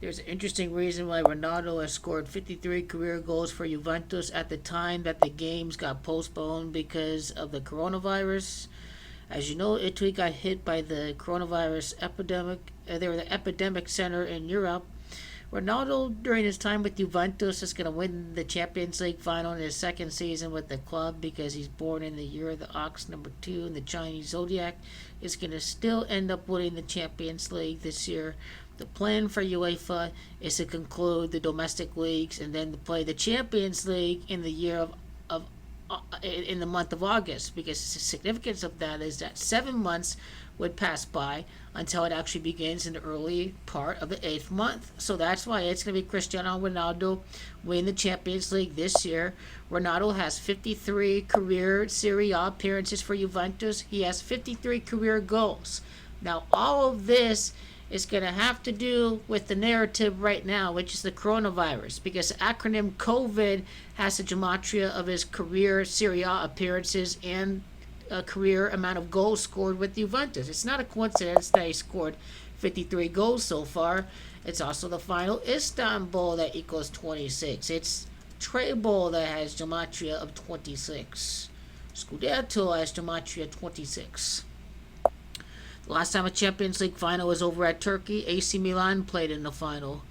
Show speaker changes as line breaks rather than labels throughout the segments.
There's an interesting reason why Ronaldo has scored 53 career goals for Juventus at the time that the games got postponed because of the coronavirus. As you know, Italy got hit by the coronavirus epidemic. They were the epidemic center in Europe. Ronaldo, during his time with Juventus, is going to win the Champions League final in his second season with the club because he's born in the year of the ox, number 2, in the Chinese zodiac. Is going to still end up winning the Champions League this year. The plan for UEFA is to conclude the domestic leagues and then to play the Champions League in the year of in the month of August, because the significance of that is that 7 months would pass by until it actually begins in the early part of the eighth month. So that's why it's going to be Cristiano Ronaldo winning the Champions League this year. Ronaldo has 53 career Serie A appearances for Juventus. He has 53 career goals. Now, all of this is going to have to do with the narrative right now, which is the coronavirus, because the acronym COVID has the gematria of his career Serie A appearances and a career amount of goals scored with Juventus. It's not a coincidence that he scored 53 goals so far. It's also the final Istanbul that equals 26. It's Treble that has gematria of 26. Scudetto has gematria 26. The last time a Champions League final was over at Turkey, AC Milan played in the final.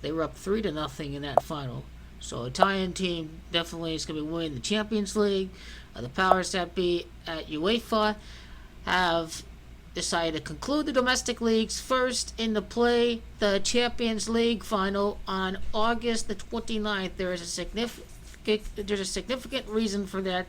They were up 3-0 in that final. So Italian team definitely is going to be winning the Champions League. The powers that be at UEFA have decided to conclude the domestic leagues first and to play the Champions League final on August the 29th. There's a significant reason for that.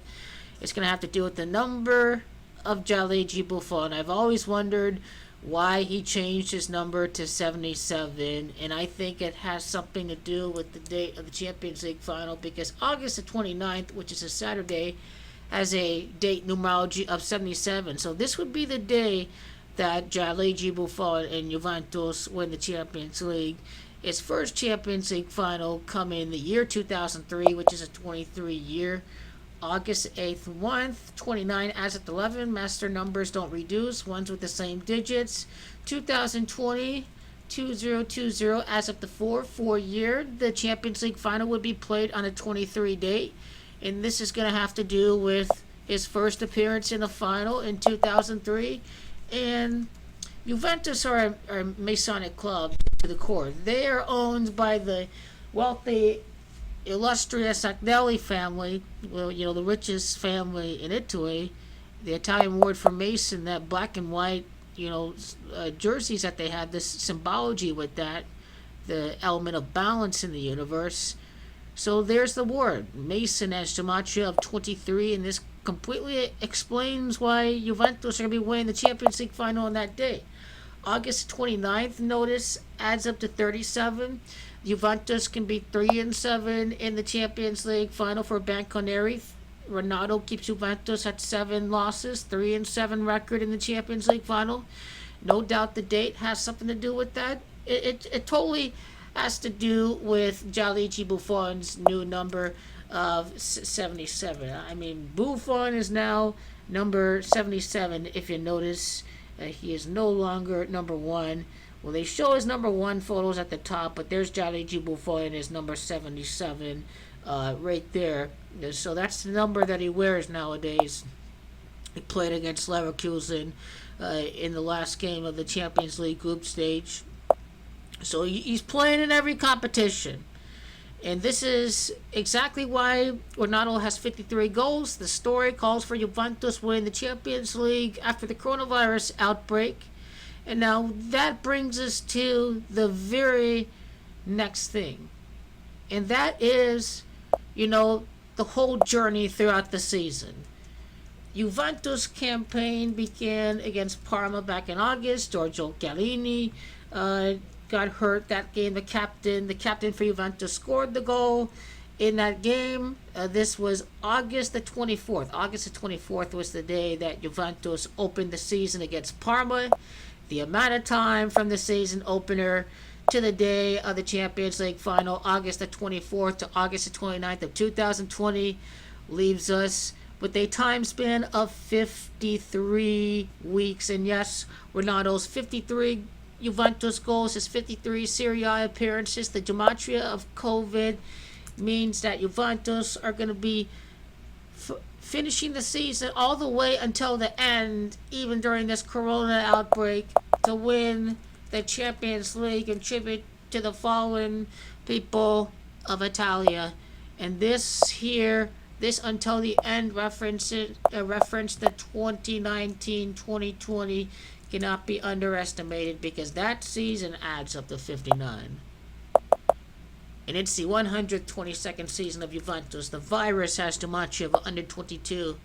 It's going to have to do with the number of Gianluigi Buffon. I've always wondered why he changed his number to 77, and I think it has something to do with the date of the Champions League final, because August the 29th, which is a Saturday, has a date numerology of 77. So this would be the day that Gianluigi Buffon and Juventus win the Champions League. Its first Champions League final come in the year 2003, which is a 23 year. August 8th, 1, 29 as at 11. Master numbers don't reduce. Ones with the same digits. 2020, 2020 as of the 4 year. The Champions League final would be played on a 23 date. And this is going to have to do with his first appearance in the final in 2003. And Juventus are a Masonic club to the core. They are owned by the wealthy, illustrious Agnelli family, well, the richest family in Italy. The Italian word for Mason, that black and white, jerseys that they had, this symbology with that, the element of balance in the universe. So there's the word. Mason has gematria of 23, and this completely explains why Juventus are going to be winning the Champions League final on that day. August 29th, notice, adds up to 37. Juventus can be 3-7 in the Champions League final for Bianconeri. Ronaldo keeps Juventus at 7 losses, 3-7 record in the Champions League final. No doubt the date has something to do with that. It totally has to do with Gianluigi Buffon's new number of 77. I mean, Buffon is now number 77. If you notice, he is no longer number 1. Well, they show his number 1 photos at the top, but there's Gianluigi Buffon as number 77 right there. So that's the number that he wears nowadays. He played against Leverkusen in the last game of the Champions League group stage. So he's playing in every competition. And this is exactly why Ronaldo has 53 goals. The story calls for Juventus winning the Champions League after the coronavirus outbreak. And now that brings us to the very next thing. And that is, the whole journey throughout the season. Juventus campaign began against Parma back in August. Giorgio Chiellini got hurt that game. The captain for Juventus, scored the goal in that game. This was August the 24th. August the 24th was the day that Juventus opened the season against Parma. The amount of time from the season opener to the day of the Champions League final, August the 24th to August the 29th of 2020, leaves us with a time span of 53 weeks. And yes, Ronaldo's 53 Juventus goals, his 53 Serie A appearances. The gematria of COVID means that Juventus are going to be finishing the season all the way until the end, even during this corona outbreak, to win the Champions League and tribute to the fallen people of Italia. And this here, this until the end reference the 2019-2020 cannot be underestimated, because that season adds up to 59. And it's the 122nd season of Juventus. The virus has too much of under 22.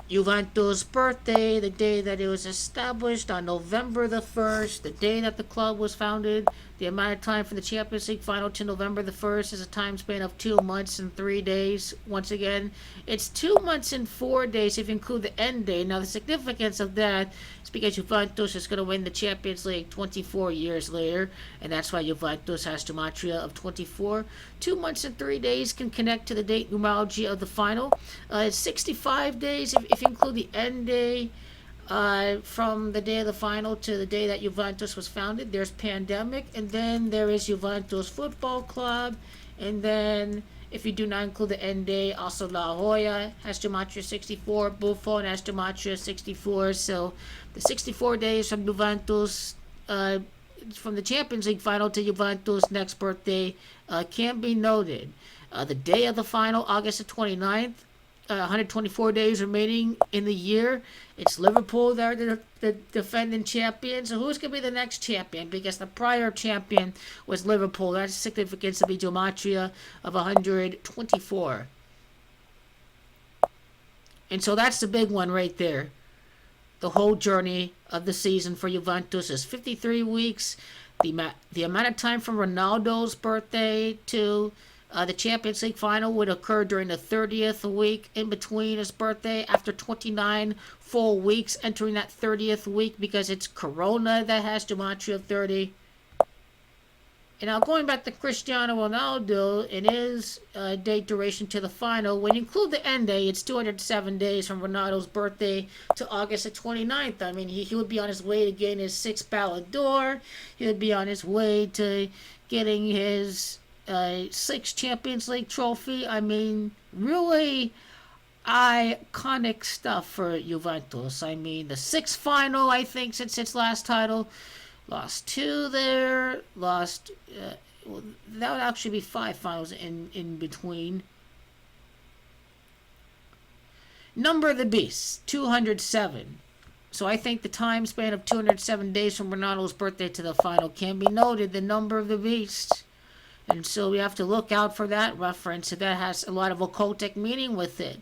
Juventus' birthday, the day that it was established, on November the 1st, the day that the club was founded. The amount of time from the Champions League final to November the 1st is a time span of 2 months and 3 days. Once again, it's 2 months and 4 days if you include the end day. Now, the significance of that is because Juventus is going to win the Champions League 24 years later, and that's why Juventus has gematria of 24. 2 months and 3 days can connect to the date numerology of the final. It's 65 days if you include the end day. From the day of the final to the day that Juventus was founded. There's pandemic, and then there is Juventus Football Club, and then if you do not include the end day, also La Jolla has gematria 64, Buffon has gematria 64. So the 64 days from Juventus, from the Champions League final to Juventus' next birthday, can be noted. The day of the final, August the 29th, 124 days remaining in the year. It's Liverpool. They're the defending champions. So who's going to be the next champion? Because the prior champion was Liverpool. That's the significance of the gematria of 124. And so that's the big one right there. The whole journey of the season for Juventus is 53 weeks. The amount of time from Ronaldo's birthday to the Champions League final would occur during the 30th week in between his birthday, after 29 full weeks entering that 30th week, because it's Corona that has gematria of 30. And now going back to Cristiano Ronaldo and his date duration to the final, when you include the end day, it's 207 days from Ronaldo's birthday to August the 29th. I mean, he would be on his way to getting his 6th Ballon'Dor. He would be on his way to getting his 6th Champions League trophy. I mean, really iconic stuff for Juventus. I mean, the 6th final, I think, since its last title. Lost 2 there. Lost, well, that would actually be 5 finals in between. Number of the beast, 207. So I think the time span of 207 days from Ronaldo's birthday to the final can be noted, the number of the beast. And so we have to look out for that reference. That has a lot of occultic meaning with it.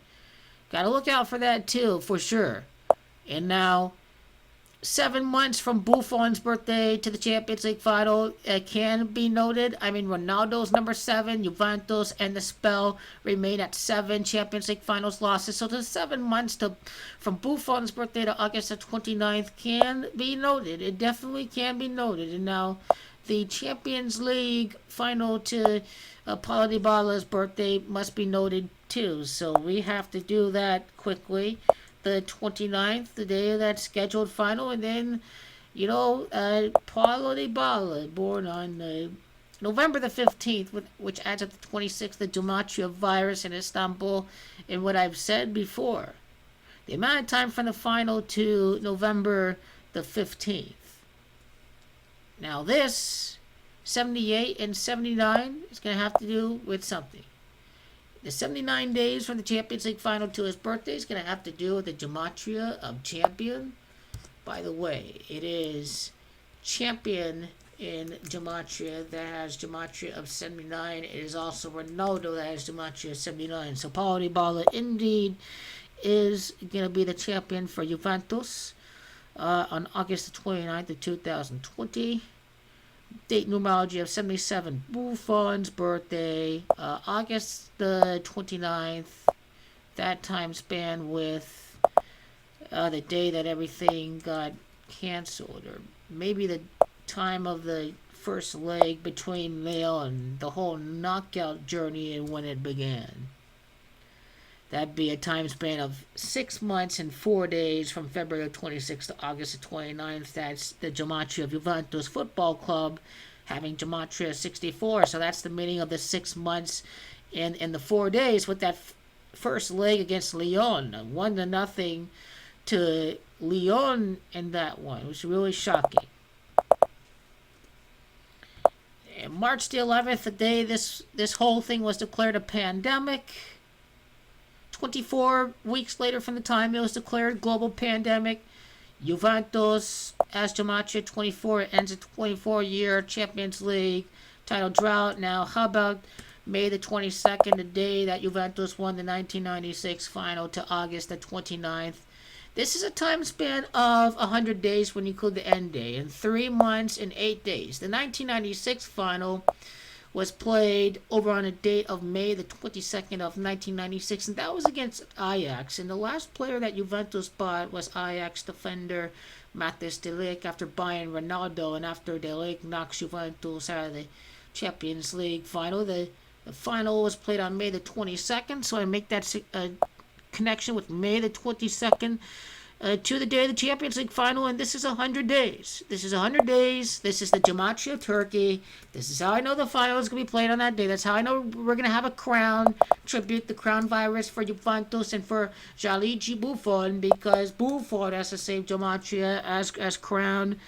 Got to look out for that too, for sure. And now, 7 months from Buffon's birthday to the Champions League final can be noted. I mean, Ronaldo's number 7, Juventus and the spell remain at 7 Champions League finals losses. So the 7 months from Buffon's birthday to August the 29th can be noted. It definitely can be noted. And now, the Champions League final to Paulo Dybala's birthday must be noted too. So we have to do that quickly. The 29th, the day of that scheduled final, and then, Paulo Dybala, born on November the 15th, which adds up to 26th, the gematria virus in Istanbul. And what I've said before, the amount of time from the final to November the 15th. Now this, 78 and 79, is going to have to do with something. The 79 days from the Champions League final to his birthday is going to have to do with the gematria of champion. By the way, it is champion in gematria that has gematria of 79. It is also Ronaldo that has gematria of 79. So Paulo Dybala indeed is going to be the champion for Juventus on August the 29th of 2020. Date numerology of 77, Buffon's birthday, August the 29th, that time span with the day that everything got canceled, or maybe the time of the first leg between Leo and the whole knockout journey and when it began. That'd be a time span of 6 months and 4 days from February 26th to August 29th. That's the gematria of Juventus Football Club having gematria 64. So that's the meaning of the 6 months in the 4 days with that first leg against Lyon. 1-0 to Lyon in that one. It was really shocking. And March the 11th, the day this whole thing was declared a pandemic. 24 weeks later from the time it was declared global pandemic, Juventus as gematria 24 ends a 24-year Champions League title drought. Now, how about May the 22nd, the day that Juventus won the 1996 final, to August the 29th? This is a time span of 100 days when you include the end day, and 3 months and 8 days. The 1996 final was played over on a date of May the 22nd of 1996, and that was against Ajax. And the last player that Juventus bought was Ajax defender Matthijs de Ligt after buying Ronaldo, and after de Ligt knocks Juventus out of the Champions League final. The final was played on May the 22nd, so I make that connection with May the 22nd to the day of the Champions League final, and this is 100 days. This is 100 days. This is the gematria of Turkey. This is how I know the final is going to be played on that day. That's how I know we're going to have a crown tribute, the crown virus for Juventus and for Gianluigi Buffon, because Buffon has the same gematria as crown.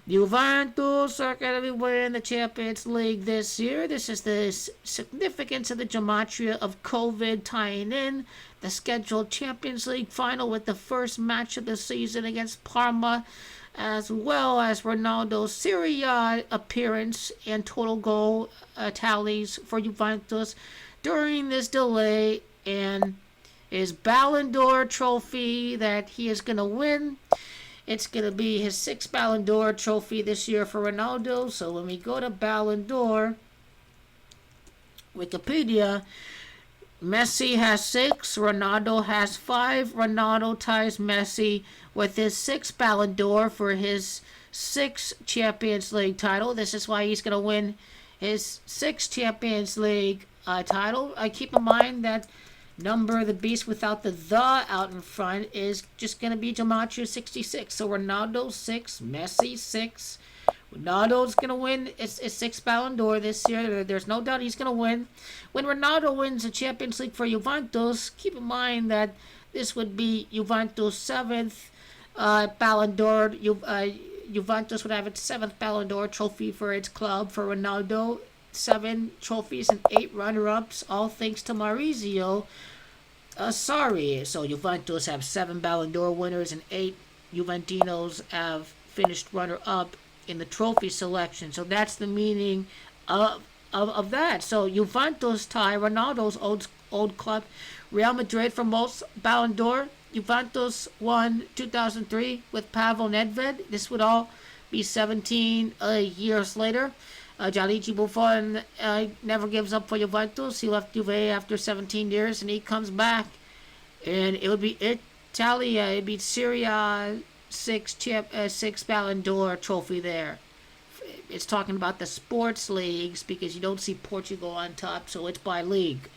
Juventus are going to be winning the Champions League this year. This is the significance of the gematria of COVID tying in the scheduled Champions League final with the first match of the season against Parma, as well as Ronaldo's Serie A appearance and total goal tallies for Juventus during this delay, and his Ballon'Dor trophy that he is going to win. It's going to be his 6th Ballon'Dor trophy this year for Ronaldo. So when we go to Ballon'Dor, Wikipedia, Messi has 6, Ronaldo has 5. Ronaldo ties Messi with his 6th Ballon'Dor for his 6th Champions League title. This is why he's going to win his 6th Champions League title. I keep in mind that number, the beast without the out in front, is just going to be gematria 66. So Ronaldo 6, Messi 6. Ronaldo's going to win his 6th Ballon'Dor this year. There's no doubt he's going to win. When Ronaldo wins the Champions League for Juventus, keep in mind that this would be Juventus' 7th Ballon'Dor. Juventus would have its 7th Ballon'Dor trophy for its club. For Ronaldo, 7 trophies and 8 runner-ups, all thanks to Maurizio Sarri. So Juventus have 7 Ballon'Dor winners, and 8 Juventinos have finished runner-up in the trophy selection. So that's the meaning of that. So Juventus tie Ronaldo's old club, Real Madrid, for most Ballon d'Or. Juventus won 2003 with Pavel Nedved. This would all be 17 years later. Gianluigi Buffon never gives up for Juventus. He left Juve after 17 years, and he comes back. And it would be Italia. It'd be Serie A 6 Ballon d'Or trophy there. It's talking about the sports leagues because you don't see Portugal on top, so it's by league.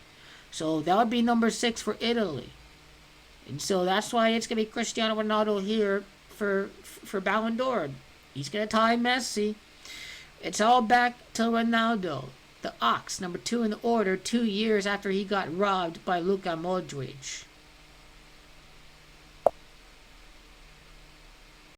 So that would be number 6 for Italy. And so that's why it's going to be Cristiano Ronaldo here for Ballon d'Or. He's going to tie Messi. It's all back to Ronaldo, the Ox, number 2 in the order, 2 years after he got robbed by Luka Modric.